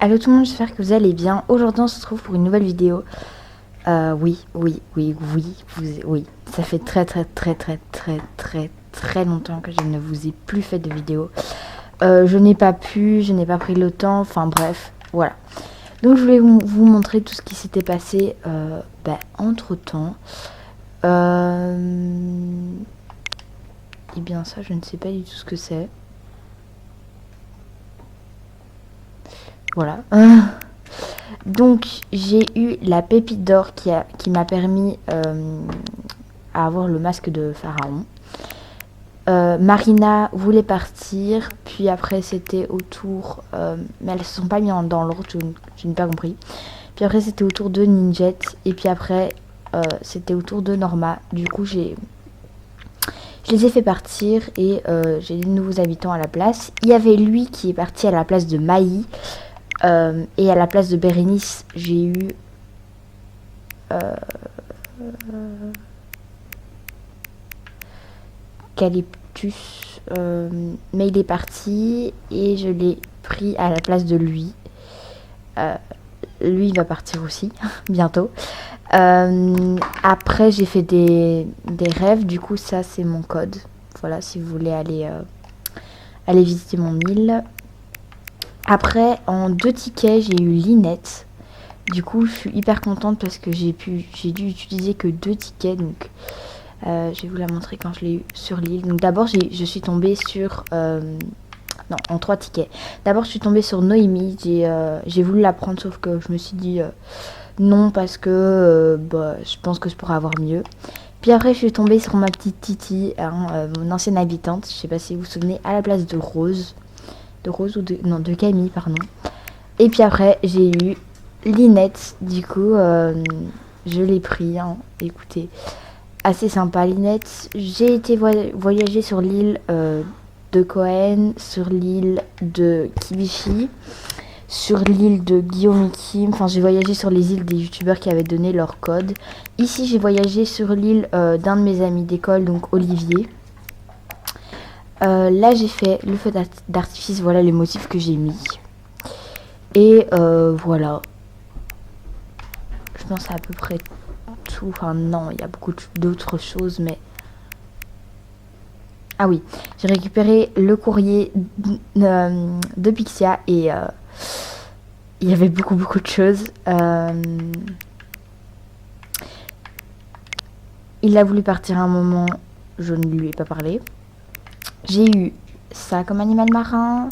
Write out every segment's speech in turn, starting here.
Allô tout le monde, j'espère que vous allez bien. Aujourd'hui on se retrouve pour une nouvelle vidéo. Oui, ça fait très longtemps que je ne vous ai plus fait de vidéo. Je n'ai pas pris le temps, enfin bref, voilà. Donc je vais vous montrer tout ce qui s'était passé entre temps. Et bien ça, je ne sais pas du tout ce que c'est. Voilà. Donc j'ai eu la pépite d'or qui m'a permis à avoir le masque de Pharaon. Marina voulait partir, puis après c'était au tour, mais elles se sont pas mis dans l'ordre, je n'ai pas compris. Puis après c'était au tour de Ninjet, et puis après c'était au tour de Norma. Du coup je les ai fait partir et j'ai des nouveaux habitants à la place. Il y avait lui qui est parti à la place de Maï. Et à la place de Bérénice, j'ai eu Calyptus, mais il est parti et je l'ai pris à la place de lui. Lui, il va partir aussi, bientôt. Après, j'ai fait des rêves, du coup, ça, c'est mon code. Voilà, si vous voulez aller visiter mon île. Après, en 2 tickets, j'ai eu Linette. Du coup, je suis hyper contente parce que j'ai dû utiliser que 2 tickets. Donc, je vais vous la montrer quand je l'ai eu sur l'île. Donc, d'abord, je suis tombée sur... non, en 3 tickets. D'abord, je suis tombée sur Noémie. J'ai voulu la prendre, sauf que je me suis dit non parce que je pense que je pourrais avoir mieux. Puis après, je suis tombée sur ma petite Titi, mon ancienne habitante. Je sais pas si vous vous souvenez, à la place de Rose. De Camille, pardon. Et puis après, j'ai eu Linette. Du coup, je l'ai pris. Écoutez, assez sympa, Linette. J'ai été voyager sur l'île de Cohen, sur l'île de Kibishi, sur l'île de Guillaume et Kim. Enfin, j'ai voyagé sur les îles des youtubeurs qui avaient donné leur code. Ici, j'ai voyagé sur l'île d'un de mes amis d'école, donc Olivier. Là, j'ai fait le feu d'artifice. Voilà les motifs que j'ai mis. Et voilà. Je pense à peu près tout. Enfin, non, il y a beaucoup d'autres choses, mais... Ah oui, j'ai récupéré le courrier de Pixia et il y avait beaucoup de choses. Il a voulu partir un moment, je ne lui ai pas parlé. J'ai eu ça comme animal marin.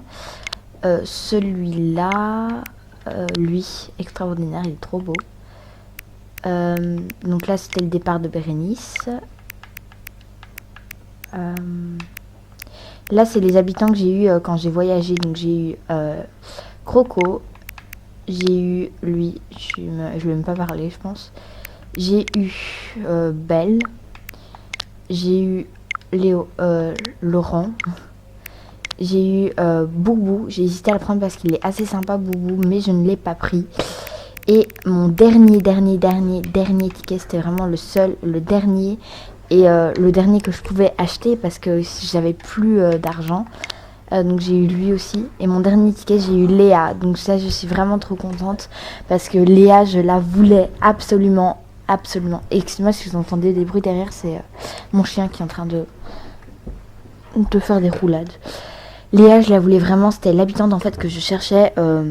Celui-là, lui, extraordinaire, il est trop beau. Donc là, c'était le départ de Bérénice. Là, c'est les habitants que j'ai eu quand j'ai voyagé. Donc j'ai eu Croco. J'ai eu lui, je lui ai même pas parlé, je pense. J'ai eu Belle. J'ai eu Laurent. J'ai eu Boubou. J'ai hésité à le prendre parce qu'il est assez sympa, Boubou, mais je ne l'ai pas pris. Et mon dernier ticket, c'était vraiment le dernier. Et le dernier que je pouvais acheter parce que j'avais plus d'argent. Donc j'ai eu lui aussi. Et mon dernier ticket, j'ai eu Léa. Donc ça, je suis vraiment trop contente. Parce que Léa, je la voulais absolument. Excusez-moi si vous entendez des bruits derrière, c'est mon chien qui est en train de faire des roulades. Léa, je la voulais vraiment. C'était l'habitante en fait que je cherchais. En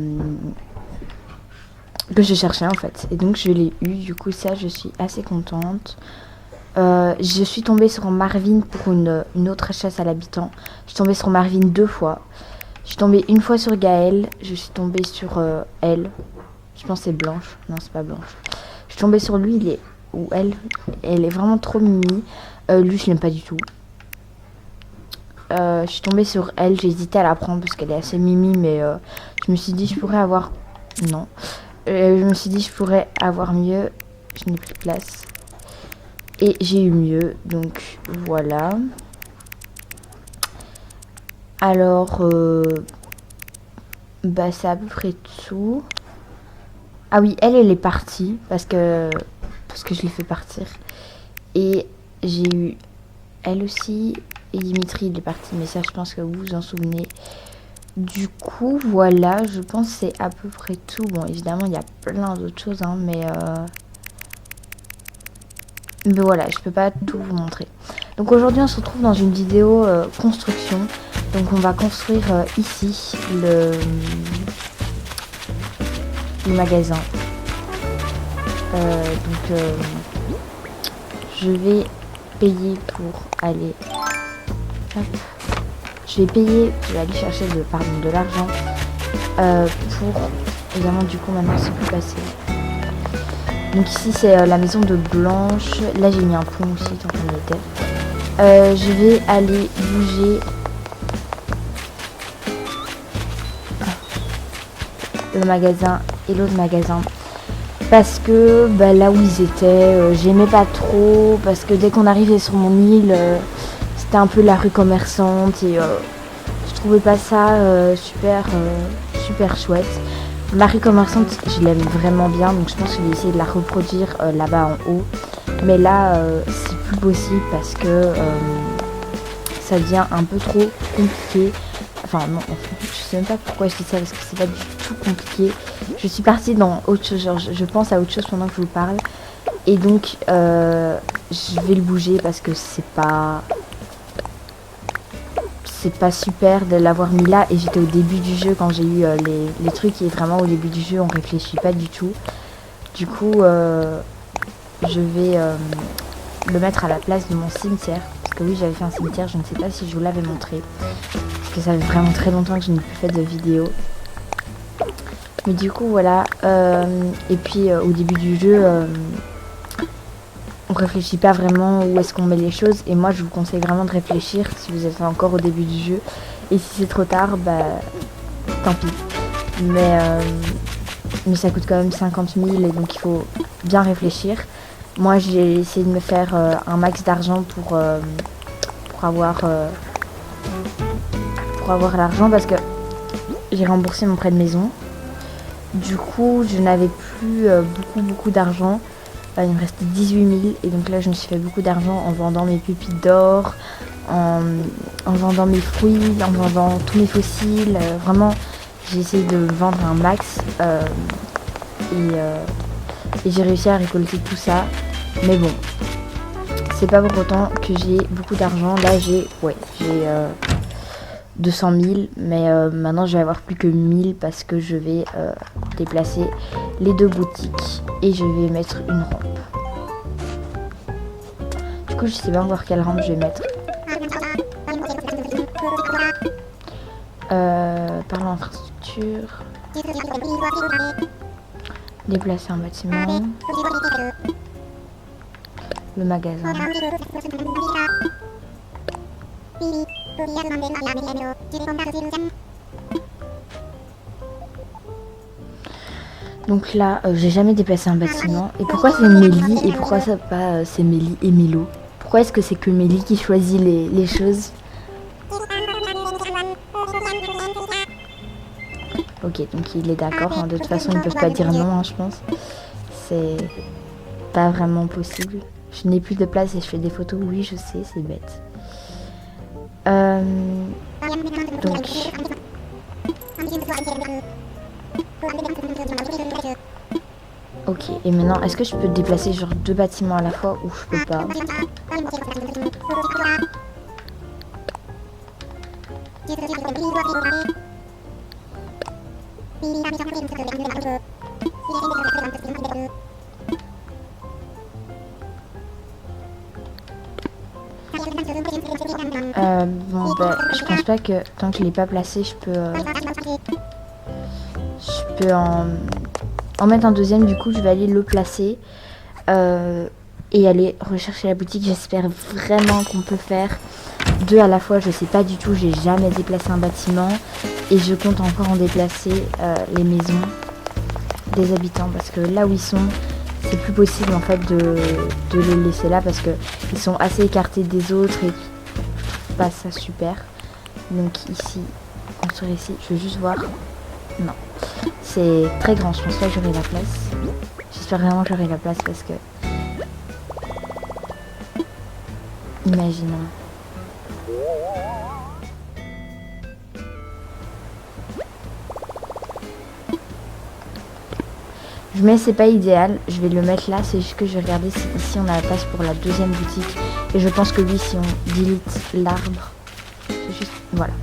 fait. Et donc je l'ai eu. Du coup, ça, je suis assez contente. Je suis tombée sur Marvin pour une autre chasse à l'habitant. Je suis tombée sur Marvin 2 fois. Je suis tombée une fois sur Gaëlle. Je suis tombée sur elle. Je pense que c'est Blanche. Non, c'est pas Blanche. Je suis tombée sur lui, ou elle. Elle est vraiment trop mimi. Lui, je l'aime pas du tout. Je suis tombée sur elle. J'ai hésité à la prendre parce qu'elle est assez mimi, mais je me suis dit je pourrais avoir... Non. Je me suis dit je pourrais avoir mieux. Je n'ai plus de place. Et j'ai eu mieux, donc voilà. Alors, c'est à peu près tout. Ah oui, elle est partie parce que je l'ai fait partir. Et j'ai eu elle aussi. Et Dimitri, il est parti, mais ça, je pense que vous vous en souvenez. Du coup, voilà, je pense que c'est à peu près tout. Bon, évidemment, il y a plein d'autres choses, hein, mais voilà, je peux pas tout vous montrer. Donc aujourd'hui, on se retrouve dans une vidéo construction. Donc on va construire ici le magasin. Je vais payer pour aller... Hop. Je vais aller chercher de l'argent pour... Évidemment, du coup, maintenant, c'est plus facile. Donc ici, c'est la maison de Blanche. Là, j'ai mis un pont aussi, tant qu'on y était. Je vais aller bouger le magasin et l'autre magasin. Parce que bah, là où ils étaient, j'aimais pas trop. Parce que dès qu'on arrivait sur mon île, c'était un peu la rue commerçante. Et je trouvais pas ça super chouette. Ma rue commerçante, je l'aime vraiment bien, donc je pense que je vais essayer de la reproduire là-bas en haut. Mais là, c'est plus possible parce que ça devient un peu trop compliqué. Enfin non, je sais même pas pourquoi je dis ça parce que c'est pas du tout compliqué. Je suis partie dans autre chose, genre je pense à autre chose pendant que je vous parle. Et donc, je vais le bouger parce que c'est pas super de l'avoir mis là, et j'étais au début du jeu quand j'ai eu les trucs, et vraiment au début du jeu on réfléchit pas du tout. Du coup je vais le mettre à la place de mon cimetière, parce que oui, j'avais fait un cimetière, je ne sais pas si je vous l'avais montré parce que ça fait vraiment très longtemps que je n'ai plus fait de vidéo. Mais du coup voilà, et puis au début du jeu on réfléchit pas vraiment où est-ce qu'on met les choses, et moi je vous conseille vraiment de réfléchir si vous êtes encore au début du jeu, et si c'est trop tard, bah tant pis. Mais ça coûte quand même 50 000, et donc il faut bien réfléchir. Moi j'ai essayé de me faire un max d'argent pour avoir l'argent, parce que j'ai remboursé mon prêt de maison. Du coup je n'avais plus beaucoup d'argent. Il me restait 18 000, et donc là je me suis fait beaucoup d'argent en vendant mes pépites d'or, en vendant mes fruits, en vendant tous mes fossiles. Vraiment, j'ai essayé de vendre un max, et j'ai réussi à récolter tout ça. Mais bon, c'est pas pour autant que j'ai beaucoup d'argent. Là j'ai 200 000, mais maintenant je vais avoir plus que 1000 parce que je vais déplacer les 2 boutiques et je vais mettre une rampe. Du coup je sais pas encore quelle rampe je vais mettre. Parlons infrastructure. Déplacer un bâtiment. Le magasin. Donc là, j'ai jamais déplacé un bâtiment. Et pourquoi c'est Mélie et pourquoi ça pas c'est Mélie et Milo? Pourquoi est-ce que c'est que Mélie qui choisit les choses? Ok, donc il est d'accord. Hein. De toute façon, ils peuvent pas dire non, hein, je pense. C'est pas vraiment possible. Je n'ai plus de place et je fais des photos. Oui, je sais, c'est bête. Donc... Ok, et maintenant, est-ce que je peux déplacer genre 2 bâtiments à la fois ou je peux pas? Bon, bah, je pense pas que tant que je l'ai pas placé, je peux en mettre un deuxième. Du coup, je vais aller le placer et aller rechercher la boutique. J'espère vraiment qu'on peut faire 2 à la fois. Je sais pas du tout, j'ai jamais déplacé un bâtiment et je compte encore en déplacer les maisons des habitants, parce que là où ils sont, c'est plus possible en fait de les laisser là, parce que ils sont assez écartés des autres et je trouve pas ça super. Donc ici, construire ici, je veux juste voir. Non, c'est très grand, je pense pas que j'aurai la place. J'espère vraiment que j'aurai la place, parce que imaginons. Mais c'est pas idéal, je vais le mettre là, c'est juste que je vais regarder si ici on a la place pour la deuxième boutique. Et je pense que oui, si on delete l'arbre, c'est juste... Voilà.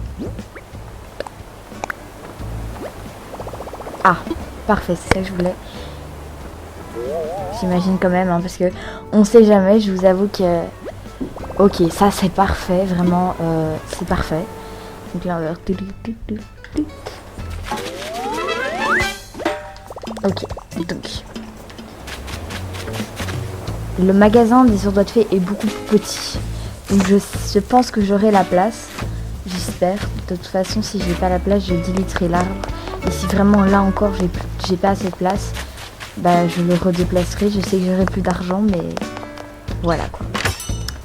Ah, parfait, c'est ça que je voulais. J'imagine quand même, hein, parce que on sait jamais, je vous avoue que... Ok, ça c'est parfait, vraiment, c'est parfait. Donc là on va faire... Ok, donc... Le magasin des sourdois de fées est beaucoup plus petit. Donc je pense que j'aurai la place. J'espère. De toute façon, si j'ai pas la place, je déliterai l'arbre. Et si vraiment là encore j'ai pas assez de place, bah je le redéplacerai. Je sais que j'aurai plus d'argent, mais voilà quoi.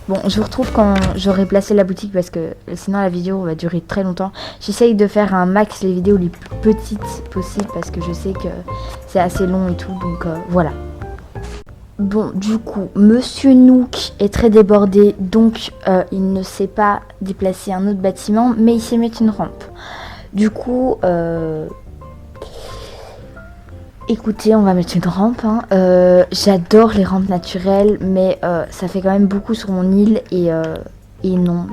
Bon, je vous retrouve quand j'aurai placé la boutique parce que sinon la vidéo va durer très longtemps. J'essaye de faire un max les vidéos les plus petites possibles parce que je sais que c'est assez long et tout. Donc voilà. Bon, du coup, Monsieur Nook est très débordé, donc il ne sait pas déplacer un autre bâtiment, mais il sait mettre une rampe. Du coup, écoutez, on va mettre une rampe. Hein. J'adore les rampes naturelles, mais ça fait quand même beaucoup sur mon île et non.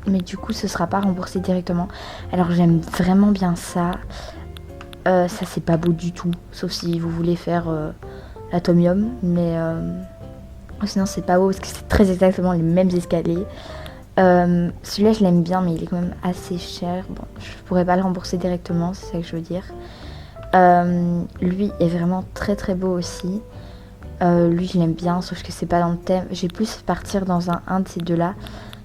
Mais du coup, ce sera pas remboursé directement. Alors, j'aime vraiment bien ça. Ça c'est pas beau du tout, sauf si vous voulez faire l'atomium, mais sinon c'est pas beau parce que c'est très exactement les mêmes escaliers. Celui-là je l'aime bien, mais il est quand même assez cher. Bon, je pourrais pas le rembourser directement, c'est ça que je veux dire. Lui est vraiment très très beau aussi. Lui je l'aime bien, sauf que c'est pas dans le thème. J'ai plus partir dans un de ces deux-là,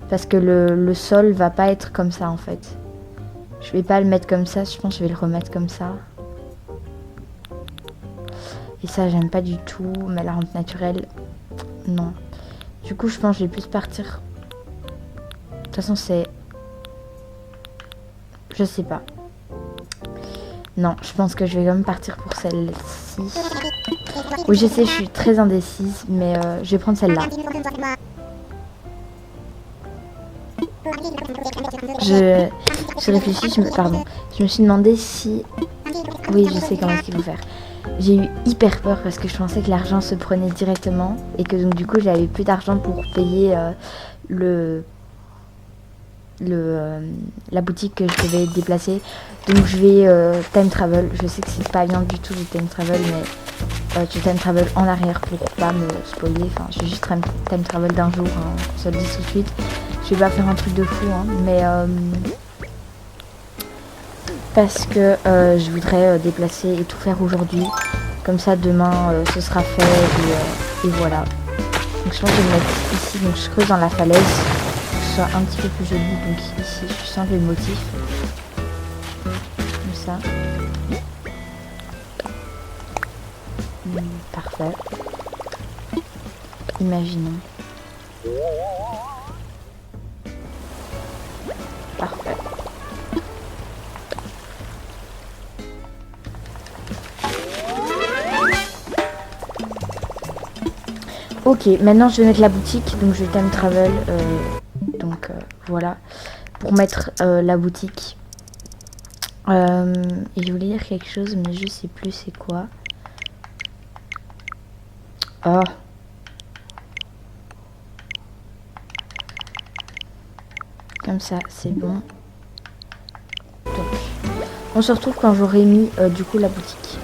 parce que le sol va pas être comme ça en fait. Je vais pas le mettre comme ça, je pense que je vais le remettre comme ça. Et ça, j'aime pas du tout. Mais la rampe naturelle, non. Du coup, je pense que je vais plus partir. De toute façon, c'est... Je sais pas. Non, je pense que je vais quand même partir pour celle-ci. Oui, je sais, je suis très indécise. Mais je vais prendre celle-là. Je réfléchis, pardon. Je me suis demandé si... Oui, je sais comment est-ce qu'il faut faire. J'ai eu hyper peur parce que je pensais que l'argent se prenait directement et que donc du coup j'avais plus d'argent pour payer la boutique que je devais déplacer. Donc je vais time travel. Je sais que c'est pas bien du tout de time travel, mais je time travel en arrière pour pas me spoiler. Enfin, je vais juste time travel d'un jour, hein, ça le dit tout de suite. Je vais pas faire un truc de fou, hein, mais parce que je voudrais déplacer et tout faire aujourd'hui. Comme ça demain ce sera fait et voilà. Donc je pense que je vais me mettre ici, donc je creuse dans la falaise pour que ce soit un petit peu plus joli. Donc ici je change le motif. Comme ça. Parfait. Imaginons. Parfait. Ok, maintenant je vais mettre la boutique, donc je vais time travel, voilà, pour mettre la boutique. Et je voulais dire quelque chose, mais je sais plus c'est quoi. Oh. Comme ça, c'est bon. Donc, on se retrouve quand j'aurai mis du coup la boutique.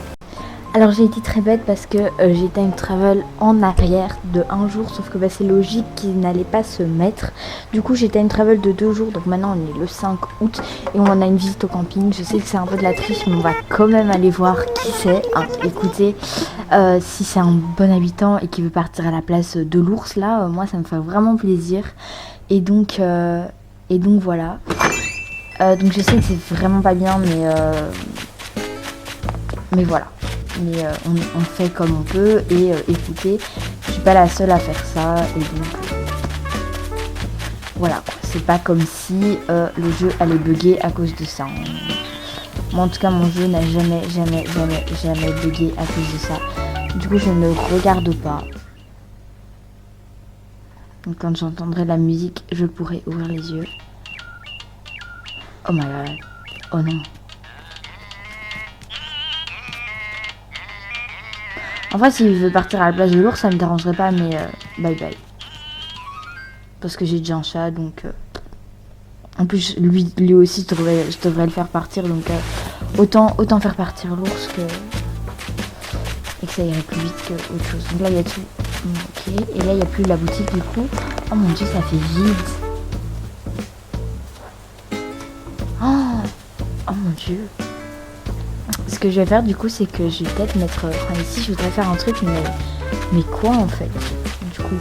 Alors j'ai été très bête parce que j'ai time travel en arrière de un jour, sauf que bah, c'est logique qu'il n'allait pas se mettre. Du coup j'ai time travel de 2 jours, donc maintenant on est le 5 août et on en a une visite au camping. Je sais que c'est un peu de la triche, mais on va quand même aller voir qui c'est. Hein, écoutez, si c'est un bon habitant et qui veut partir à la place de l'ours là, moi ça me fait vraiment plaisir. Et donc voilà. Donc je sais que c'est vraiment pas bien, mais voilà. Mais on fait comme on peut et écoutez, je suis pas la seule à faire ça et donc voilà, c'est pas comme si le jeu allait bugger à cause de ça. Moi en tout cas mon jeu n'a jamais bugué à cause de ça. Du coup je ne regarde pas. Donc quand j'entendrai la musique je pourrai ouvrir les yeux. Oh my god. Oh non. Enfin, s'il veut partir à la place de l'ours, ça me dérangerait pas, mais bye bye. Parce que j'ai déjà un chat, donc... En plus, lui aussi, je devrais le faire partir, donc autant faire partir l'ours que... Et que ça irait plus vite qu'autre chose. Donc là, il y a tout. Ok, et là, il n'y a plus la boutique, du coup. Oh mon dieu, ça fait vide. Oh mon dieu. Ce que je vais faire, du coup, c'est que je vais peut-être mettre... Enfin, ici, je voudrais faire un truc, mais quoi, en fait? Du coup...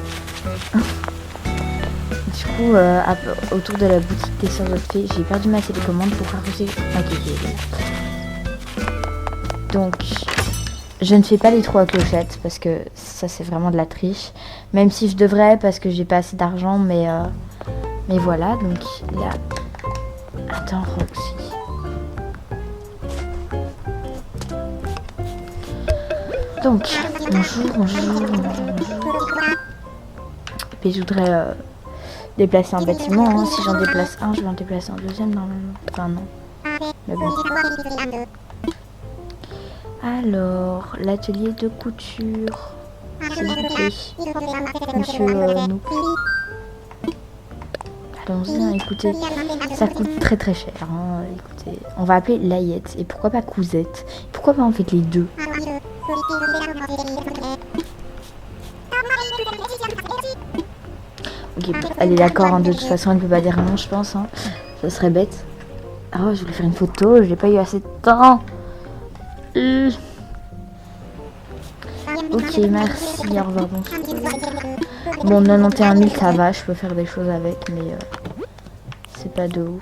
autour de la boutique des sœurs de fées, j'ai perdu ma télécommande pour arroser. Ok. Donc, je ne fais pas les trous à clochettes parce que ça c'est vraiment de la triche. Même si je devrais parce que j'ai pas assez d'argent, mais voilà. Donc là, attends Roxy. Donc bonjour. Et je voudrais déplacer un bâtiment, hein. Si j'en déplace un, je vais en déplacer un deuxième normalement. Enfin non. Mais bon. Alors, l'atelier de couture. S'il vous plaît. Monsieur Nook. Allons-y, hein, écoutez. Ça coûte très très cher. Hein. Écoutez, on va appeler Layette. Et pourquoi pas Cousette? Pourquoi pas en fait les deux? Ok, elle est d'accord, hein, de toute façon elle peut pas dire non, je pense, hein. Ça serait bête. Oh, je voulais faire une photo, j'ai pas eu assez de temps. Ok, merci, au revoir, bon, 91 000 ça va, je peux faire des choses avec, mais c'est pas de ouf.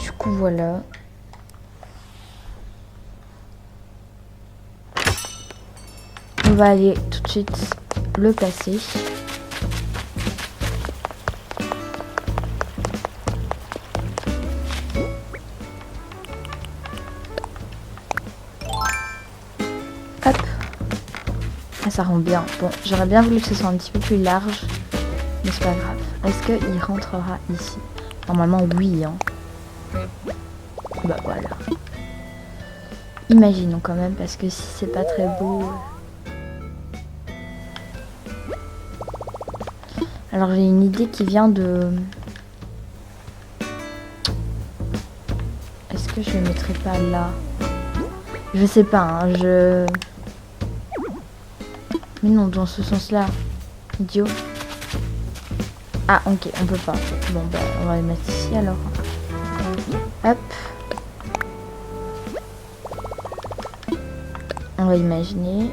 Du coup, voilà. On va aller tout de suite le placer. Hop. Ah, ça rend bien. Bon, j'aurais bien voulu que ce soit un petit peu plus large, mais c'est pas grave. Est-ce qu'il rentrera ici? Normalement, oui. Hein. Bah voilà. Imaginons quand même, parce que si c'est pas très beau... Alors j'ai une idée qui vient de... Est-ce que je le mettrai pas là? Je sais pas, hein, Mais non, dans ce sens-là. Idiot. Ah, ok, on peut pas. Bon, bah, on va les mettre ici alors. Hop. On va imaginer.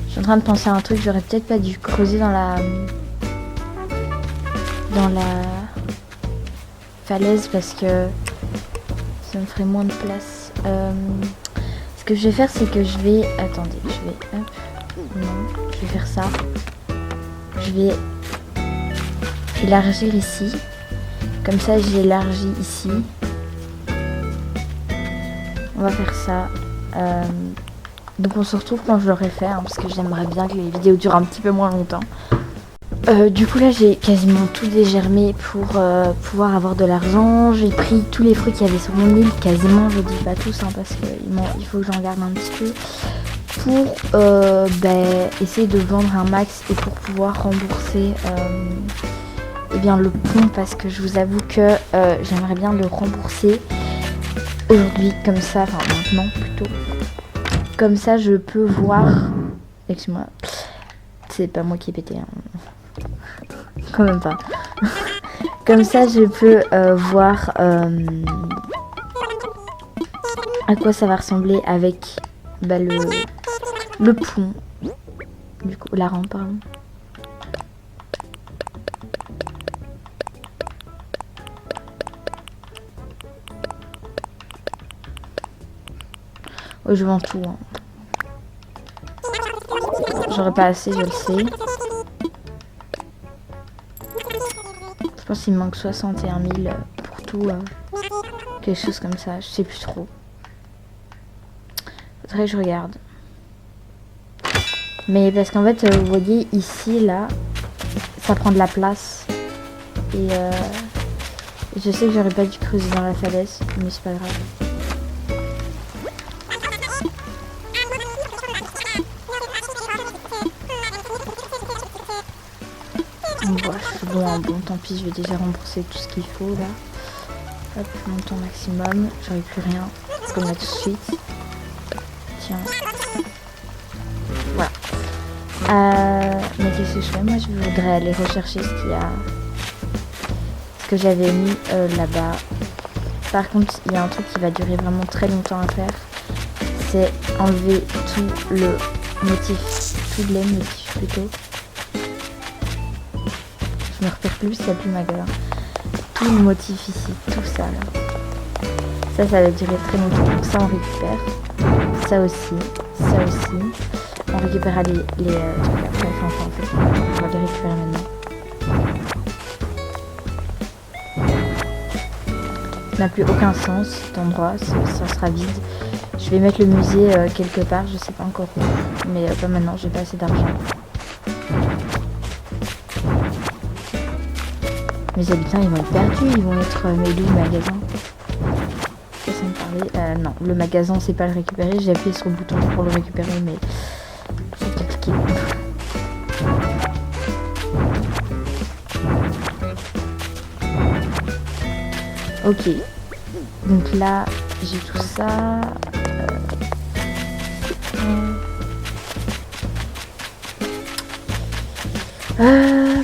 Je suis en train de penser à un truc, j'aurais peut-être pas dû creuser dans la falaise parce que ça me ferait moins de place. Ce que je vais faire, c'est que je vais... Attendez, je vais... Hop. Non, je vais faire ça. Je vais élargir ici. Comme ça, j'élargis ici. On va faire ça. Donc on se retrouve quand je l'aurai fait, hein, parce que j'aimerais bien que les vidéos durent un petit peu moins longtemps. Du coup là j'ai quasiment tout dégermé pour pouvoir avoir de l'argent. J'ai pris tous les fruits qu'il y avait sur mon île, quasiment, je dis pas tous, hein, parce qu'il faut que j'en garde un petit peu. Pour essayer de vendre un max et pour pouvoir rembourser le pont, parce que je vous avoue que j'aimerais bien le rembourser aujourd'hui, comme ça, enfin maintenant plutôt. Comme ça, je peux voir... Excuse-moi. C'est pas moi qui ai pété. Hein. Quand même pas. Comme ça, je peux voir à quoi ça va ressembler avec le pont. Du coup, la rampe, pardon. Oh, je vends tout. Hein. J'aurais pas assez, je le sais. Je pense qu'il me manque 61 000 pour tout. Quelque chose comme ça, je sais plus trop. Faudrait que je regarde. Mais parce qu'en fait, vous voyez ici, là, ça prend de la place. Et je sais que j'aurais pas dû creuser dans la falaise, mais c'est pas grave. Bon, c'est bon, tant pis, je vais déjà rembourser tout ce qu'il faut là. Hop, montant maximum, j'aurai plus rien. Comme là tout de suite. Tiens. Voilà. Mais qu'est-ce que je fais? Moi, je voudrais aller rechercher ce que j'avais mis là-bas. Par contre, il y a un truc qui va durer vraiment très longtemps à faire. C'est enlever tous les motifs plutôt. Je me repère plus, il n'y a plus le magasin. Tout le motif ici, tout ça là. Ça va durer très longtemps. Donc ça on récupère. Ça aussi. On récupérera les trucs après. Enfin, en fait, on va les récupérer maintenant. Ça n'a plus aucun sens cet endroit, ça sera vide. Je vais mettre le musée quelque part, je sais pas encore où. Mais pas maintenant, j'ai pas assez d'argent. Mes habitants, ils vont être perdus, ils vont être... mais d'où le magasin? Ça me parlait. Non, le magasin, c'est pas le récupérer. J'ai appuyé sur le bouton pour le récupérer, mais c'est compliqué. Ok. Donc là, j'ai tout ça.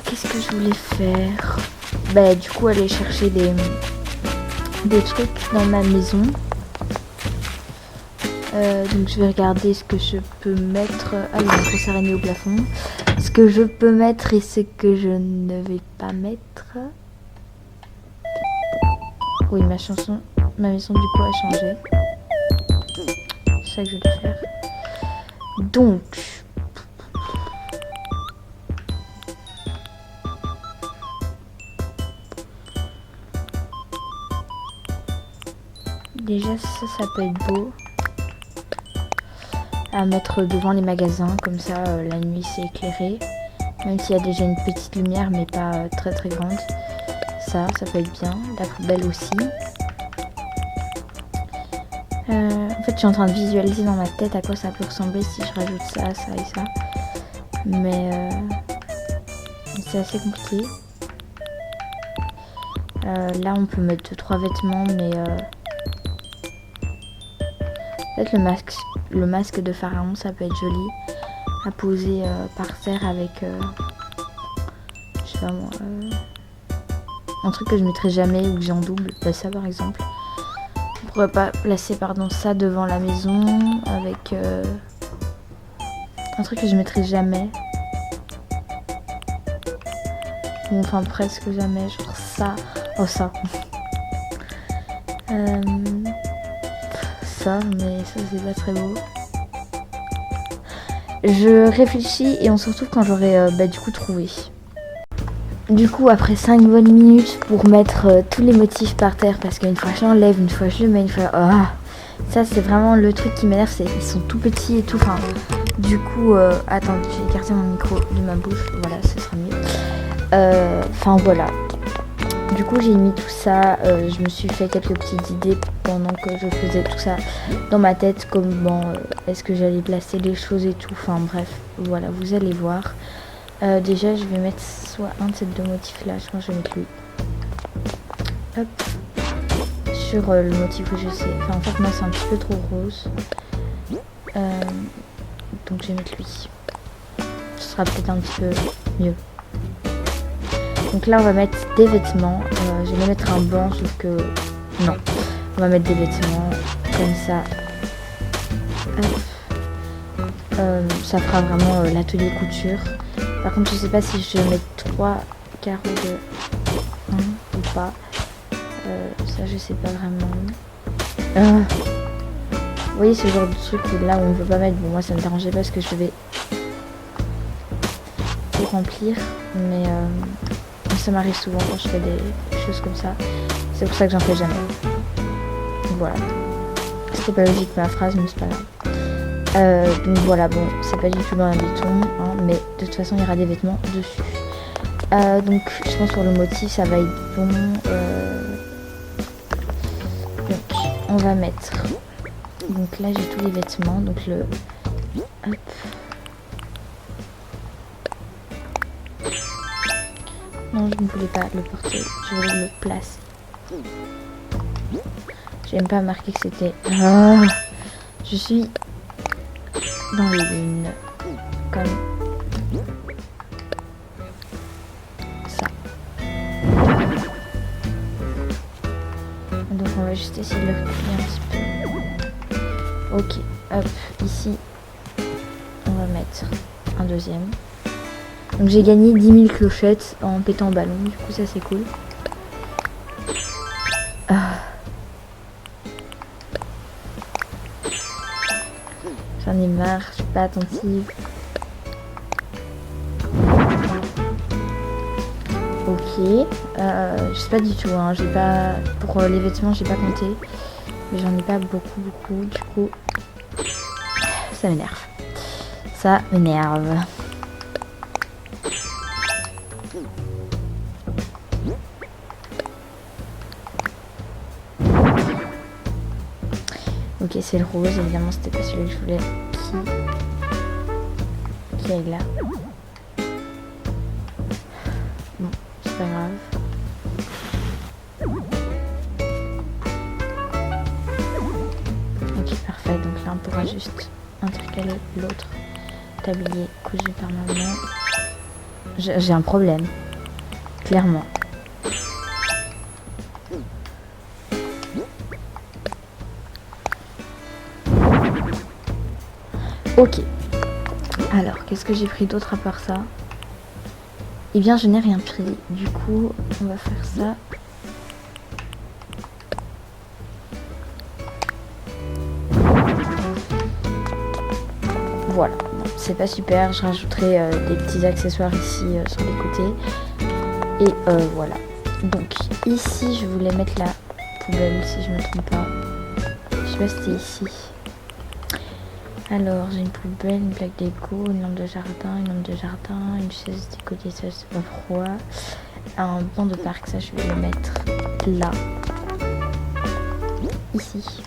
Qu'est-ce que je voulais faire? Bah du coup aller chercher des trucs dans ma maison. Donc je vais regarder ce que je peux mettre. Ah, il y a une grosse araignée au plafond. Ce que je peux mettre et ce que je ne vais pas mettre. Oui, ma maison du coup a changé. C'est ça que je vais faire. Donc déjà ça peut être beau à mettre devant les magasins, comme ça la nuit c'est éclairé, même s'il y a déjà une petite lumière mais pas très très grande. Ça peut être bien. La poubelle aussi. En fait je suis en train de visualiser dans ma tête à quoi ça peut ressembler si je rajoute ça, ça et ça, mais c'est assez compliqué. Là on peut mettre 2-3 vêtements, mais peut-être le masque de pharaon, ça peut être joli à poser par terre avec je sais pas moi, un truc que je mettrai jamais ou que j'ai en double. Bah, ça par exemple, on pourrait pas placer ça devant la maison avec un truc que je mettrai jamais, ou enfin presque jamais, genre ça. Oh ça ça, mais ça c'est pas très beau. Je réfléchis et on se retrouve quand j'aurai du coup trouvé. Du coup après 5 bonnes minutes pour mettre tous les motifs par terre, parce qu'une fois je l'enlève, une fois je le mets, une fois... Ah, ça c'est vraiment le truc qui m'énerve, c'est qu'ils sont tout petits et tout. Enfin, du coup... attends, je vais écarter mon micro de ma bouche, voilà, ce sera mieux. Enfin voilà. Du coup j'ai mis tout ça, je me suis fait quelques petites idées pendant que je faisais tout ça dans ma tête, comment est-ce que j'allais placer les choses et tout, enfin bref, voilà, vous allez voir. Déjà je vais mettre soit un de ces deux motifs là, je pense que je vais mettre lui. Hop, sur le motif que je sais, enfin en fait moi c'est un petit peu trop rose, donc je vais mettre lui, ce sera peut-être un petit peu mieux. Donc là on va mettre des vêtements, je vais mettre un blanc sauf que non, on va mettre des vêtements comme ça. Ça fera vraiment l'atelier couture. Par contre je sais pas si je vais mettre 3 carreaux de 1 ou pas, ça je sais pas vraiment. Vous voyez ce genre de truc là où on peut pas mettre, bon moi ça me dérangeait pas parce que je devais tout remplir, mais ça m'arrive souvent quand je fais des choses comme ça. C'est pour ça que j'en fais jamais. Voilà. C'était pas logique ma phrase, mais c'est pas grave. Donc voilà, bon, c'est pas du tout dans un béton, hein, mais de toute façon, il y aura des vêtements dessus. Donc je pense pour le motif, ça va être bon. Donc on va mettre. Donc là, j'ai tous les vêtements. Donc le. Hop. Non, je ne voulais pas le porter, je voulais le placer. J'aime pas marquer que c'était. Ah, je suis dans les lunes. Comme ça. Donc on va juste essayer de le replier un petit peu. Ok, hop, ici, on va mettre un deuxième. Donc j'ai gagné 10 000 clochettes en pétant ballon, du coup ça c'est cool. J'en ai marre, je suis pas attentive. Ok, je sais pas du tout, hein. J'ai pas, pour les vêtements j'ai pas compté, mais j'en ai pas beaucoup, du coup ça m'énerve. Ça m'énerve. Ok, c'est le rose, évidemment c'était pas celui que je voulais qui aille là. Bon, c'est pas grave. Ok, parfait, donc là on pourra juste intercaler l'autre tablier cousu par maman. J'ai un problème, clairement. Ok. Alors, qu'est-ce que j'ai pris d'autre à part ça? Eh bien, je n'ai rien pris. Du coup, on va faire ça. Voilà. Bon, c'est pas super. Je rajouterai des petits accessoires ici sur les côtés. Et voilà. Donc, ici, je voulais mettre la poubelle, si je me trompe pas. Je sais pas si c'était ici. Alors, j'ai une poubelle, une plaque d'égo, une lampe de jardin, une chaise des côtés, ça c'est pas froid. Un banc de parc, ça je vais le mettre là. Ici.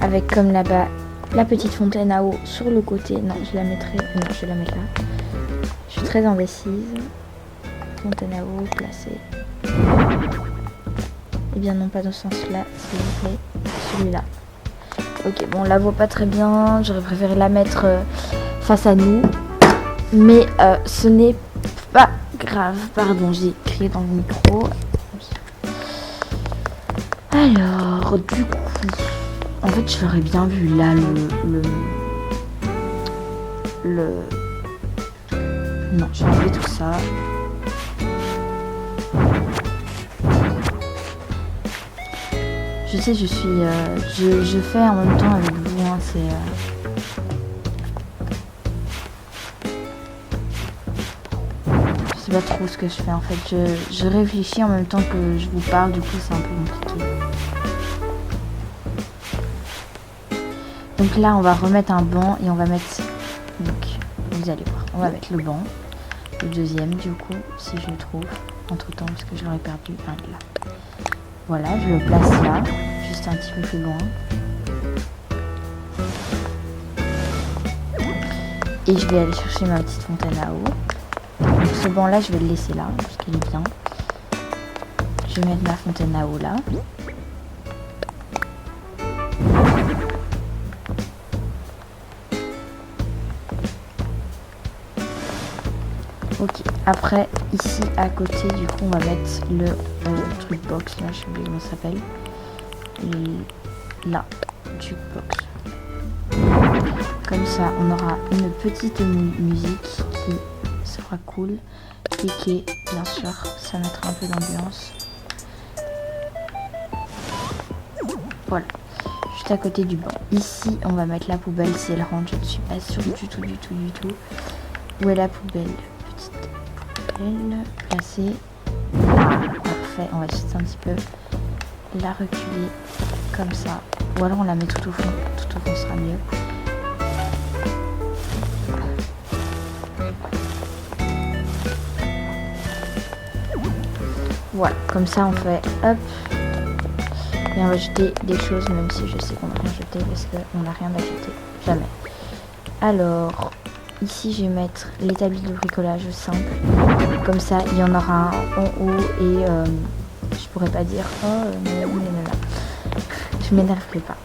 Avec comme là-bas la petite fontaine à eau sur le côté. Non, je la mettrai. Non, je vais la mettre là. Je suis très indécise. Fontaine à eau placée. Eh bien non, pas dans ce sens-là, s'il vous plaît. Celui-là. Ok, bon, on la voit pas très bien. J'aurais préféré la mettre face à nous. Mais ce n'est pas grave. Pardon, j'ai crié dans le micro. Alors, du coup... En fait, je l'aurais bien vu là, Non, j'ai enlevé tout ça. Je sais, je suis... je fais en même temps avec vous, hein, c'est... Je sais pas trop ce que je fais en fait. Je réfléchis en même temps que je vous parle, du coup c'est un peu compliqué. Donc là, on va remettre un banc et on va mettre... Donc, vous allez voir, on va mettre le banc. Le deuxième, du coup, si je le trouve. Entre-temps, parce que je l'aurais perdu. Un là. Voilà, je le place là, juste un petit peu plus loin. Et je vais aller chercher ma petite fontaine à eau. Donc ce banc-là, je vais le laisser là, parce qu'il est bien. Je vais mettre ma fontaine à eau là. Ok, après, ici, à côté, du coup, on va mettre le truc box, là, je sais plus comment ça s'appelle. Là, jukebox. Comme ça, on aura une petite musique qui sera cool et qui, bien sûr, ça mettra un peu d'ambiance. Voilà, juste à côté du banc. Ici, on va mettre la poubelle si elle rentre. Je ne suis pas sûre du tout. Où est la poubelle? Petite poubelle. naturelle, placer. Ah, parfait, on va juste un petit peu la reculer comme ça. Ou alors on la met tout au fond sera mieux. Voilà, comme ça on fait hop. Et on va jeter des choses, même si je sais qu'on va rien jeter parce qu'on n'a rien à jeter. Jamais. Alors, ici je vais mettre l'établi de bricolage simple. Comme ça, il y en aura un en haut et je pourrais pas dire oh non. Je m'énerverai pas.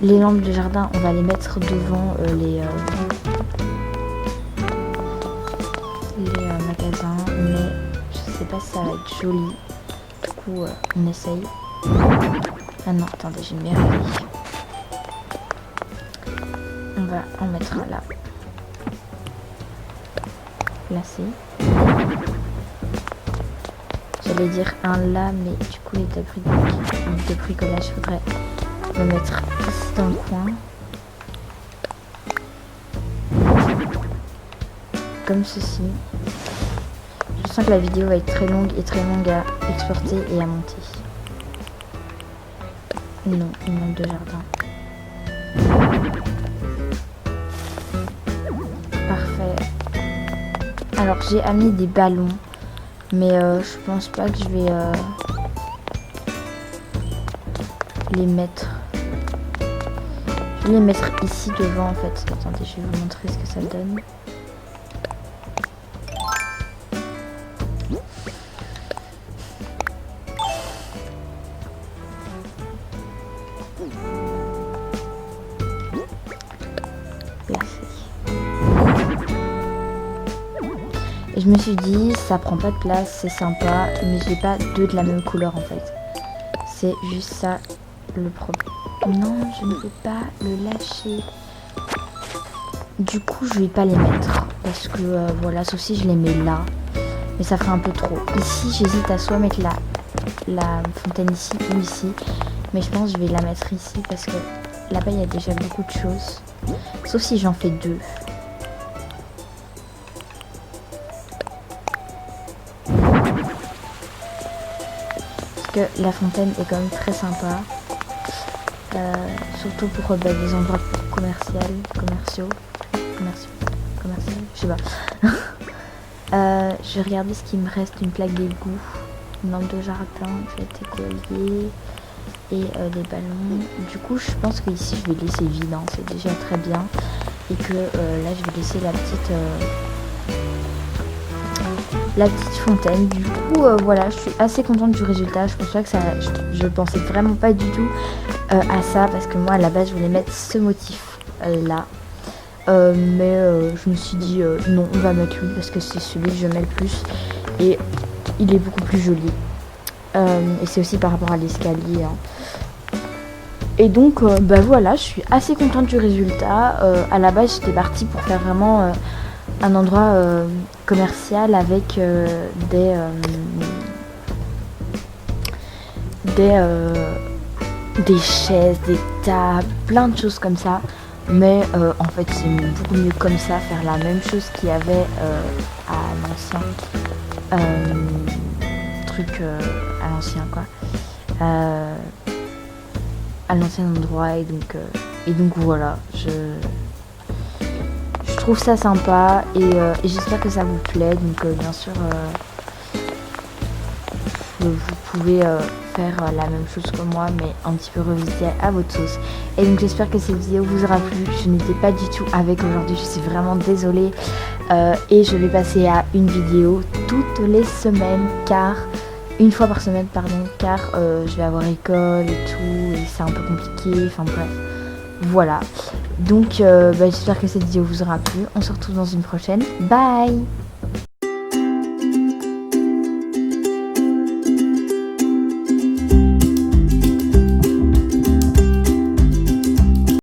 Les lampes de jardin, on va les mettre devant les magasins, mais je sais pas si ça va être joli. Du coup, on essaye. Ah non, attendez, j'ai une merveille. On va en mettre un là. Placé. J'allais dire un là, mais du coup, les débris de bricolage, il faudrait le mettre ici dans le coin. Comme ceci. Je sens que la vidéo va être très longue à exporter et à monter. Non, une lampe de jardin. Parfait. Alors j'ai amené des ballons, mais je pense pas que je vais les mettre. Je vais les mettre ici devant en fait. Attendez, je vais vous montrer ce que ça donne. Et je me suis dit, ça prend pas de place, c'est sympa, mais j'ai pas deux de la même couleur en fait. C'est juste ça le problème. Non, je ne peux pas le lâcher. Du coup, je vais pas les mettre. Parce que voilà, sauf si je les mets là. Mais ça ferait un peu trop. Ici, j'hésite à soit mettre la fontaine ici ou ici. Mais je pense que je vais la mettre ici parce que là-bas, il y a déjà beaucoup de choses. Sauf si j'en fais deux. Que la fontaine est quand même très sympa, surtout pour des endroits commerciaux, je sais pas. Je regardais ce qu'il me reste, une plaque d'égout, une lampe de jardin, j'ai été collier et des ballons. Du coup, je pense que ici je vais laisser vide, hein, c'est déjà très bien, et que là je vais laisser la petite fontaine. Du coup voilà, je suis assez contente du résultat. Je pense pas que ça, je pensais vraiment pas du tout à ça, parce que moi à la base je voulais mettre ce motif là, mais je me suis dit non, on va mettre lui parce que c'est celui que je mets le plus et il est beaucoup plus joli, et c'est aussi par rapport à l'escalier, hein. Et donc bah voilà, je suis assez contente du résultat. À la base j'étais partie pour faire vraiment un endroit commercial avec des chaises, des tables, plein de choses comme ça. Mais en fait c'est beaucoup mieux comme ça, faire la même chose qu'il y avait à l'ancien truc, à l'ancien quoi, à l'ancien endroit. Et donc voilà, je trouve ça sympa et j'espère que ça vous plaît. Donc bien sûr vous pouvez faire la même chose que moi, mais un petit peu revisiter à votre sauce. Et donc j'espère que cette vidéo vous aura plu. Je n'étais pas du tout avec aujourd'hui, je suis vraiment désolée, et je vais passer à une vidéo toutes les semaines, car une fois par semaine pardon, car je vais avoir école et tout et c'est un peu compliqué, enfin bref. Voilà, donc j'espère que cette vidéo vous aura plu. On se retrouve dans une prochaine. Bye.